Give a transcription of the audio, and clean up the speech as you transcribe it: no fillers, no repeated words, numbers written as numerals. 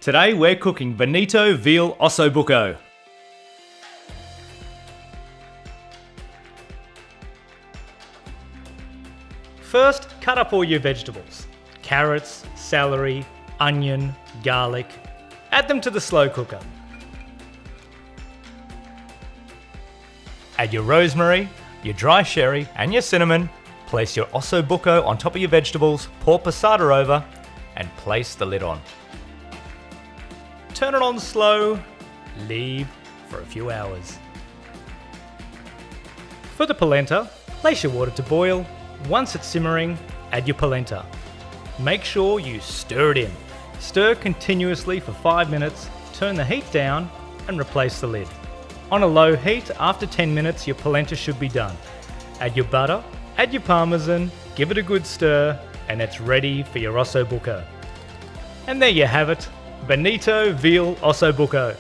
Today we're cooking Veneto Veal Osso Bucco. First, cut up all your vegetables. Carrots, celery, onion, garlic. Add them to the slow cooker. Add your rosemary, your dry sherry and your cinnamon. Place your Osso Bucco on top of your vegetables, pour passata over and place the lid on. Turn it on slow, leave for a few hours. For the polenta, place your water to boil. Once it's simmering, add your polenta. Make sure you stir it in. Stir continuously for 5 minutes, turn the heat down and replace the lid. On a low heat, after 10 minutes your polenta should be done. Add your butter, add your parmesan, give it a good stir and it's ready for your Osso Bucco. And there you have it, Veneto Veal Osso Bucco.